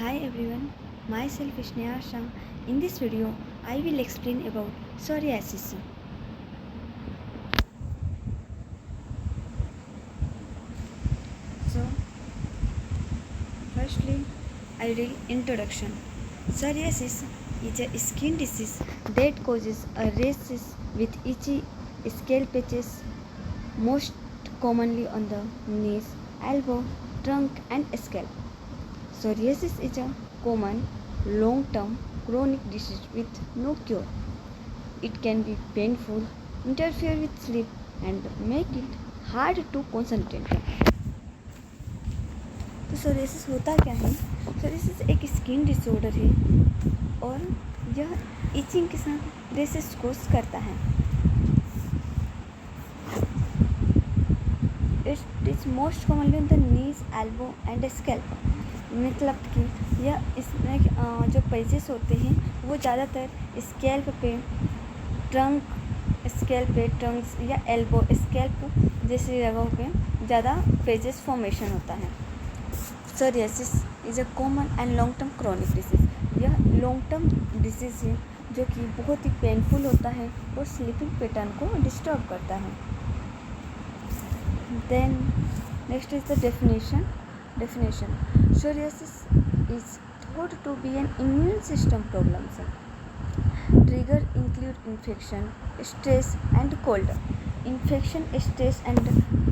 Hi everyone, myself is Sneha Shah. In this video, I will explain about psoriasis. So, firstly, I read introduction. Psoriasis is a skin disease that causes a rashes with itchy scalp patches, most commonly on the knees, elbow, trunk, and scalp. Psoriasis is a common, long-term chronic disease with no cure. It can be painful, interfere with sleep, and make it hard to concentrate. तो psoriasis होता क्या है? Psoriasis एक skin disorder है और यह etching के साथ रेसेस कोस करता है. It is most commonly on the knees, elbow and scalp. मतलब कि यह इसमें जो पैचेस होते हैं वो ज़्यादातर स्कैल्प पे, ट्रंक्स या एल्बो, स्कैल्प जैसी जगहों पे ज़्यादा पेजेस फॉर्मेशन होता है. Psoriasis is a common and long term chronic disease. यह लॉन्ग टर्म डिजीज़ है जो कि बहुत ही पेनफुल होता है और स्लीपिंग पैटर्न को डिस्टर्ब करता है. Then next is the definition. Psoriasis is thought to be an immune system problem. Trigger include infection, stress and cold. Infection, stress and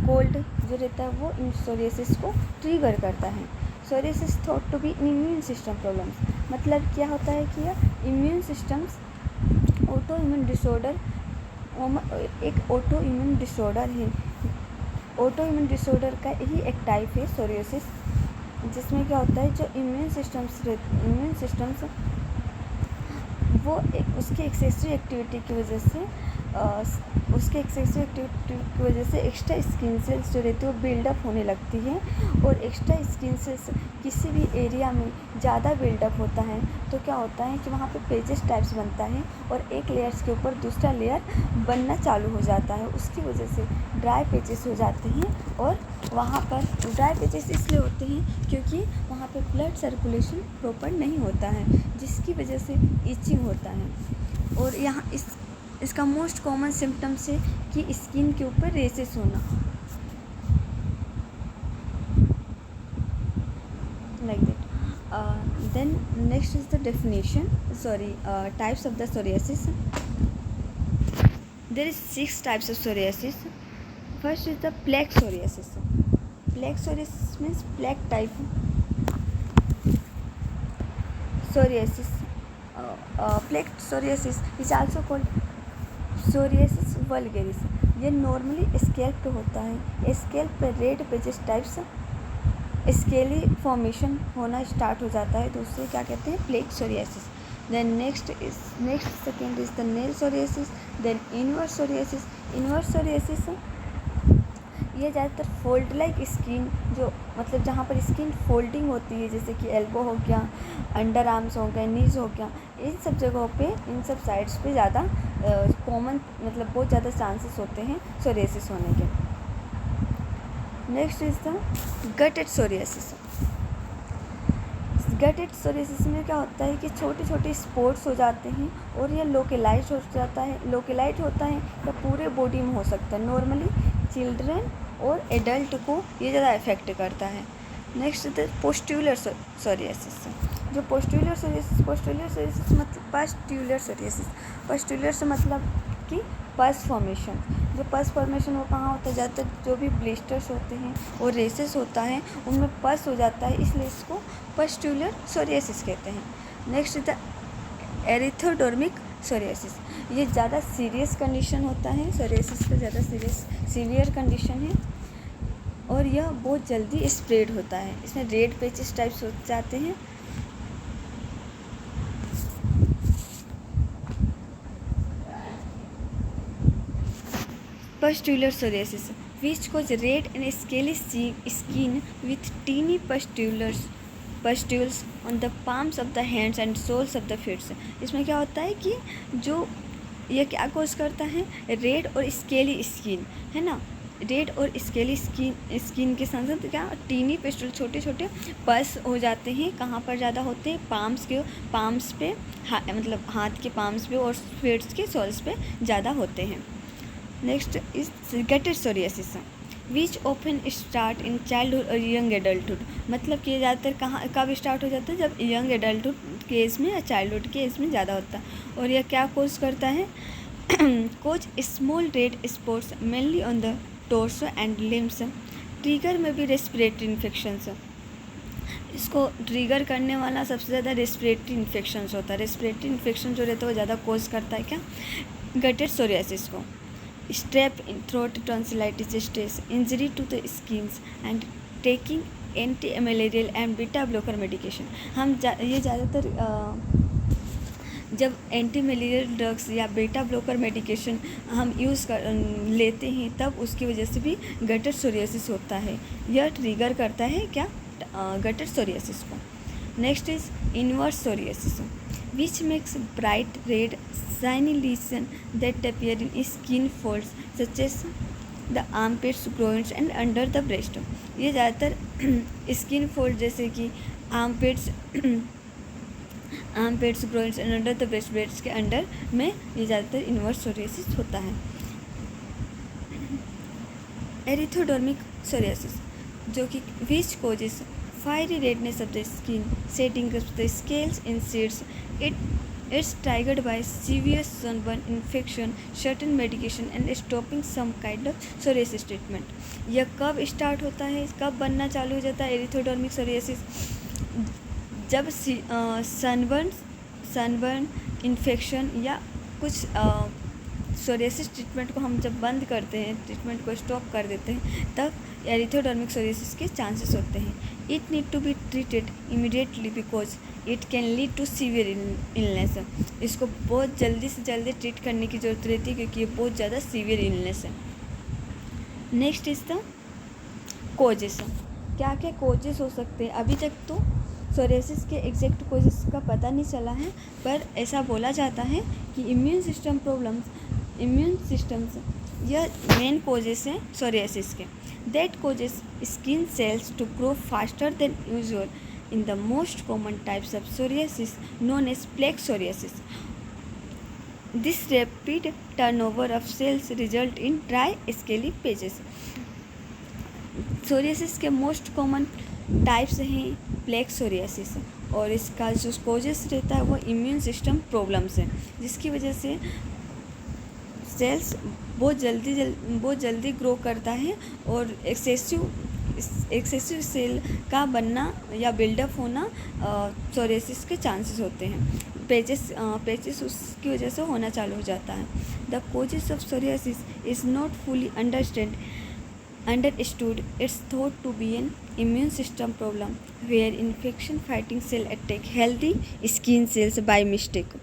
cold जो रहता है वो psoriasis को ट्रिगर करता है. Psoriasis thought to be immune system problems. मतलब क्या होता है कि यह immune systems auto immune disorder एक ऑटो इम्यून डिसऑर्डर है. ऑटो इम्यून डिसऑर्डर का ही एक टाइप है सोरियासिस, जिसमें क्या होता है जो इम्यून सिस्टम्स वो उसकी एक्सेसिव एक्टिविटी की वजह से एक्स्ट्रा स्किन सेल्स जो रहती है वो बिल्डअप होने लगती है. और एक्स्ट्रा स्किन सेल्स किसी भी एरिया में ज़्यादा बिल्डअप होता है तो क्या होता है कि वहाँ पे पेजेस टाइप्स बनता है और एक लेयर्स के ऊपर दूसरा लेयर बनना चालू हो जाता है. उसकी वजह से ड्राई पेजेस हो जाते हैं. और वहाँ पर ड्राई पेजेस इसलिए होते हैं क्योंकि वहाँ पे ब्लड सर्कुलेशन प्रॉपर नहीं होता है, जिसकी वजह से इचिंग होता है. और यहाँ इसका मोस्ट कॉमन सिम्टम्स है कि स्किन के ऊपर रेसेस होना, like that. Then next is the types of the psoriasis. There is 6 types of psoriasis. First is the plaque psoriasis. Plaque psoriasis means plaque type psoriasis. Plaque psoriasis is also called psoriasis vulgaris. ये normally scalp पे होता है. Scalp पे red patches types scaly formation होना start हो जाता है तो उससे क्या कहते हैं? Plaque psoriasis. Then next second is the nail psoriasis. Then inverse psoriasis ये ज़्यादातर फोल्ड लाइक स्किन जो मतलब जहाँ पर स्किन फोल्डिंग होती है, जैसे कि एल्बो हो गया, अंडर आर्म्स हो गया, नीज हो गया, इन सब जगहों पे, इन सब साइड्स पे ज़्यादा कॉमन मतलब बहुत ज़्यादा चांसेस होते हैं सोरियासिस होने के. Next is the gated psoriasis. Gated psoriasis में क्या होता है कि छोटे छोटे स्पॉट्स हो जाते हैं और ये लोकेलाइट हो जाता है. लोकेलाइट होता है या पूरे बॉडी में हो सकता है. नॉर्मली चिल्ड्रन और एडल्ट को ये ज़्यादा इफेक्ट करता है. Next the pustular psoriasis. जो पोस्ट्यूलर सोरियासिस मतलब पस्ट्यूलर से मतलब कि पस फॉर्मेशन. जो पस फॉर्मेशन वो कहाँ होता है? ज़्यादातर जो भी ब्लिस्टर्स होते हैं और रेसेस होता है उनमें पस हो जाता है, इसलिए इसको पस्ट्यूलर सोरियासिस कहते हैं. Next the erythrodermic psoriasis. ये ज़्यादा सीरियस कंडीशन होता है. सोरियासिस का ज़्यादा सीवियर कंडीशन है और यह बहुत जल्दी स्प्रेड होता है. इसमें रेड पेचेस टाइप्स हो जाते हैं. Pustular psoriasis, which cause red and scaly skin with teeny pustules on the palms of the hands and soles of the feet. इसमें क्या होता है कि जो ये क्या कोज करता है? रेड और स्केली स्किन है ना, रेड और स्केली स्किन के साथ साथ क्या टीनी पेस्टल छोटे छोटे पस हो जाते हैं। कहाँ पर ज़्यादा होते हैं? पाम्स पे, मतलब हाथ के पाम्स पे और फीट्स के सोल्स पे ज़्यादा होते हैं। Next is gutter psoriasis which open start in childhood और यंग एडल्टहुड। मतलब कि ज़्यादातर कब स्टार्ट हो जाता है? जब यंग एडल्टहुड के एज में या चाइल्डहुड के एज में ज़्यादा होता है। और यह क्या कोज करता है? Cause small red spots mainly on the torso and limbs. Trigger में भी रेस्पिरेटरी इन्फेक्शंस, इसको ट्रिगर करने वाला सबसे ज़्यादा रेस्पिरेटरी इन्फेक्शंस होता है। रेस्पिरेटरी इन्फेक्शन जो रहता है वो ज़्यादा कोज करता है क्या? गटर सोरियासिस को। Strep in throat tonsillitis stage injury to the skins and taking anti malarial and beta blocker medication. ये ज़्यादातर जब एंटी मलेरियल ड्रग्स या बीटा ब्लॉकर मेडिकेशन हम लेते हैं तब उसकी वजह से भी गटर सोरियासिस होता है। यह ट्रिगर करता है क्या? गटर सोरियासिस को। Next is inverse psoriasis which makes bright red shiny lesion that appear in skin folds such as the armpits, groins and under the breast। ये ज़्यादातर स्किन फोल्ड जैसे कि armpits groins and under the breast के under में ये ज़्यादातर inverse psoriasis होता है। एरिथोडर्मिक सोरियासिस जो कि विच causes fiery redness of the skin, shedding of the scales in sheets. It's triggered by severe sunburn, infection, certain medication and stopping some kind of psoriasis treatment। यह कब start होता है? कब बनना चालू हो जाता है एरिथोडर्मिक सोरियासिस? जब सनबर्न इन्फेक्शन या कुछ सोरियासिस ट्रीटमेंट को हम जब बंद करते हैं, ट्रीटमेंट को स्टॉप कर देते हैं, तब एरिथोडर्मिक सोरियासिस के चांसेस होते हैं। It need to be treated immediately because it can lead to severe illness. इसको बहुत जल्दी से जल्दी ट्रीट करने की ज़रूरत रहती है क्योंकि ये बहुत ज़्यादा सीवियर इलनेस है। Next is the causes. क्या क्या कोजेस हो सकते हैं? अभी तक तो सोरियासिस के एग्जैक्ट कोजेस का पता नहीं चला है, पर ऐसा बोला जाता है कि इम्यून सिस्टम्स यह मेन कोजेस हैं सोरियासिस के। That causes skin cells to grow faster than usual in the most common types of psoriasis known as plaque psoriasis. This rapid turnover of cells result in dry scaly patches. Psoriasis के most common types हैं plaque psoriasis और इसका जो causes रहता है वो immune system problems है जिसकी वजह से सेल्स बहुत जल्दी ग्रो करता है और एक्सेसिव सेल का बनना या बिल्डअप होना सोरियासिस के चांसेस होते हैं। पेचेस उसकी वजह से होना चालू हो जाता है। The causes of psoriasis is not fully understood. It's thought to be an immune system problem where infection fighting cell attack healthy skin cells by mistake.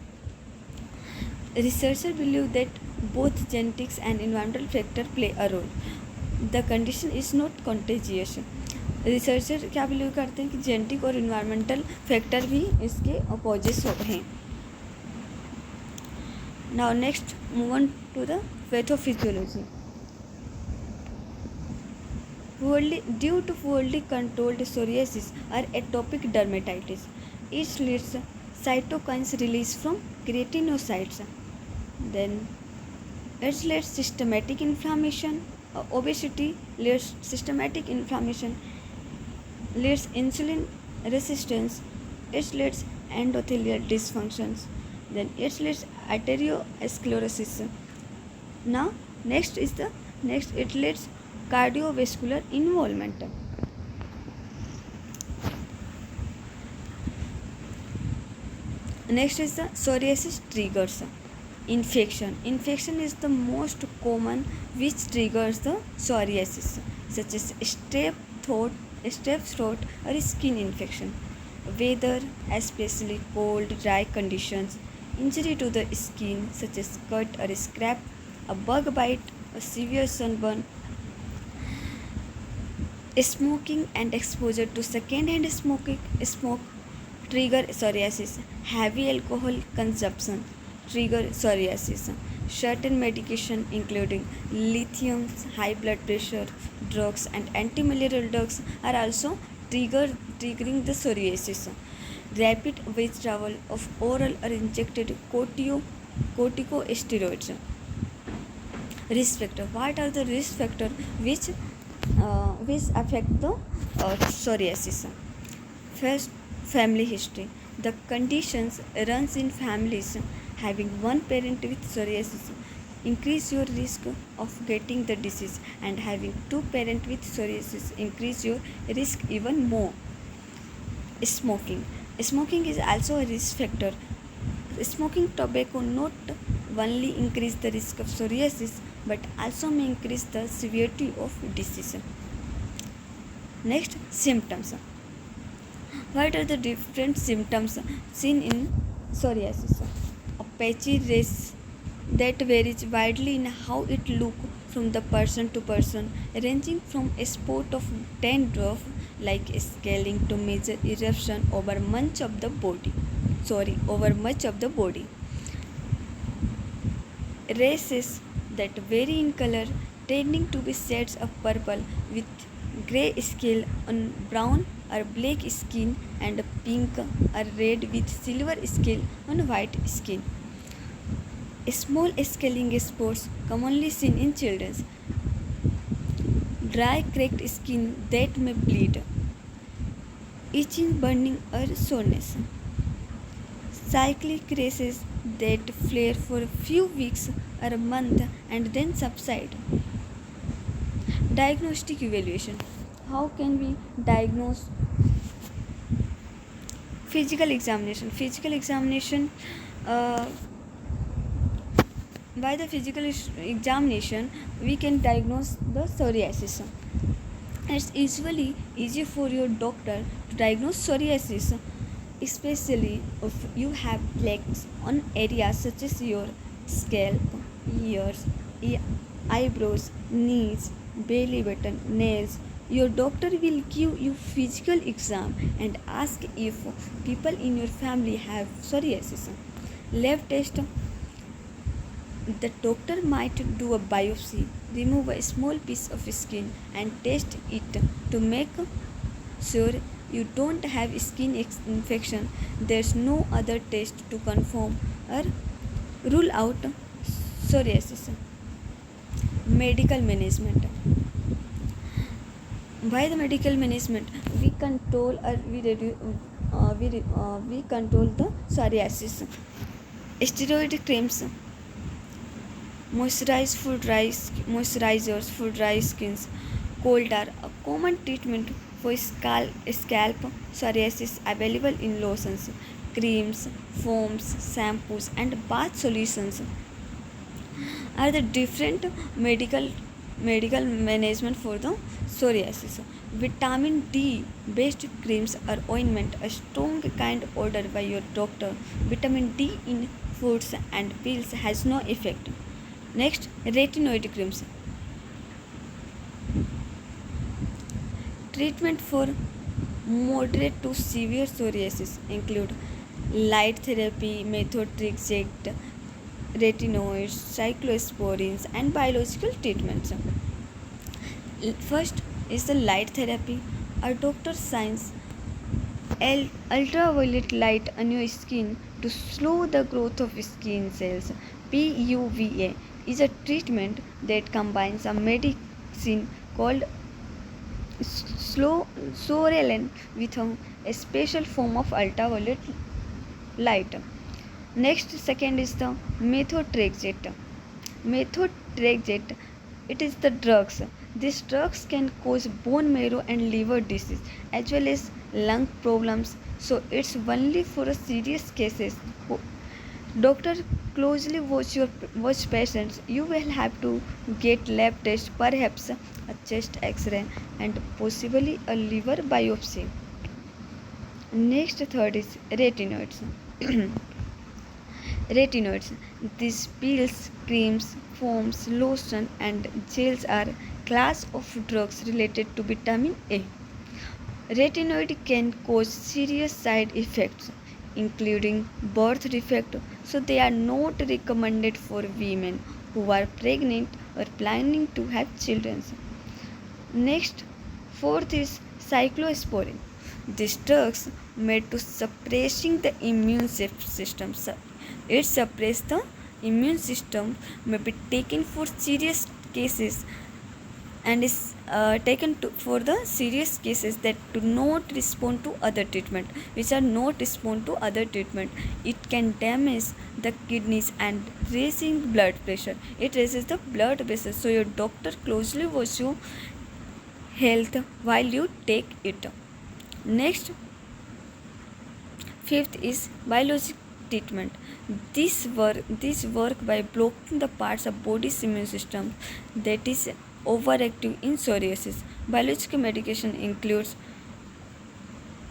Researchers believe that both genetics and environmental factors play a role. The condition is not contagious. Researcher क्या believe करते हैं कि genetic और environmental factor भी इसके opposite हैं। Now next move on to the pathophysiology. Due to poorly controlled psoriasis or atopic dermatitis, it leads cytokines release from keratinocytes. Then it leads systematic inflammation. Obesity leads systematic inflammation, leads insulin resistance, it leads endothelial dysfunctions. Then it leads arteriosclerosis. Now next it leads cardiovascular involvement. Next is the psoriasis triggers. Infection is the most common which triggers the psoriasis, such as strep throat or skin infection. Weather, especially cold, dry conditions, injury to the skin such as cut or scrape, a bug bite, a severe sunburn, smoking and exposure to second-hand smoke trigger psoriasis. Heavy alcohol consumption trigger psoriasis. Certain medication including lithium, high blood pressure drugs and antimalarial drugs are also triggering the psoriasis. Rapid withdrawal of oral or injected corticosteroids. Risk factor. What are the risk factors which affect the psoriasis? First, family history. The conditions runs in families having one parent with psoriasis increase your risk of getting the disease, and having two parents with psoriasis increase your risk even more. Smoking. Smoking is also a risk factor. Smoking tobacco not only increase the risk of psoriasis but also may increase the severity of disease. Next, symptoms. What are the different symptoms seen in psoriasis? A patchy rash that varies widely in how it looks from the person to person, ranging from a spot of dandruff like scaling to major eruption over much of the body. Races that vary in color, tending to be shades of purple with grey scale on brown or black skin, and pink or red with silver scale on white skin. Small scaling spots commonly seen in children. Dry cracked skin that may bleed. Itching, burning or soreness. Cyclic rashes that flare for a few weeks or a month and then subside. Diagnostic evaluation. How can we diagnose? Physical examination. uh, by the physical examination we can diagnose the psoriasis. It's usually easy for your doctor to diagnose psoriasis, especially if you have plaques on areas such as your scalp, ears, eyebrows, knees, belly button, nails. Your doctor will give you physical exam and ask if people in your family have psoriasis. Lab test. The doctor might do a biopsy, remove a small piece of skin and test it to make sure you don't have skin infection. There's no other test to confirm or rule out psoriasis. Medical management. By the medical management, we control or we reduce, we control the psoriasis. Steroid creams, moisturizers for dry skins. Cold are a common treatment for scalp psoriasis, available in lotions, creams, foams, shampoos, and bath solutions. Are the different medical management for the psoriasis? Vitamin D based creams or ointment, a strong kind ordered by your doctor. Vitamin D in foods and pills has no effect. Next, retinoid creams. Treatment for moderate to severe psoriasis include light therapy, methotrexate, retinoids, cyclosporins, and biological treatments. First is the light therapy. A doctor shines ultraviolet light on your skin to slow the growth of skin cells. PUVA is a treatment that combines a medicine called Sorelen with a special form of ultraviolet light. Next, second is the methotrexate. Methotrexate, it is the drugs. These drugs can cause bone marrow and liver disease as well as lung problems. So it's only for serious cases. Doctor closely watch patients. You will have to get lab test, perhaps a chest X-ray, and possibly a liver biopsy. Next, third is retinoids. Retinoids. These pills, creams, foams, lotion, and gels are class of drugs related to vitamin A. Retinoid can cause serious side effects, including birth defect, so they are not recommended for women who are pregnant or planning to have children. Next, fourth is cyclosporin. These drugs made to suppressing the immune system. It suppresses the immune system, may be taken for serious cases and is taken for the serious cases that do not respond to other treatment, which are not respond to other treatment. It can damage the kidneys and raising blood pressure. It raises the blood pressure, so your doctor closely watch your health while you take it. Next, fifth is biologic treatment. This work by blocking the parts of body's immune system that is overactive in psoriasis. Biological medication includes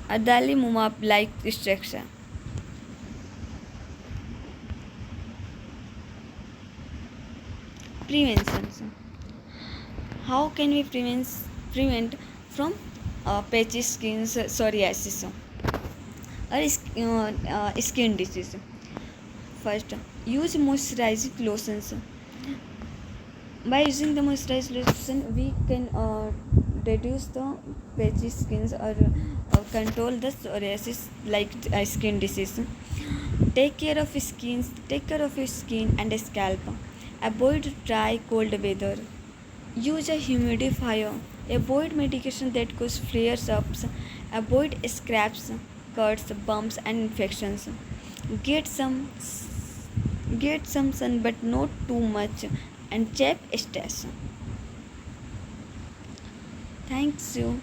adalimumab-like structure. Prevention. How can we prevent from patchy skin psoriasis or skin disease? First, use moisturizing lotions. By using the moisturized lotion, we can reduce the patchy skins or control the psoriasis like skin disease. Take care of your skin and scalp. Avoid dry, cold weather. Use a humidifier. Avoid medication that cause flares ups. Avoid scrapes, cuts, bumps, and infections. Get some Get some sun, but not too much, and check stress. Thanks you.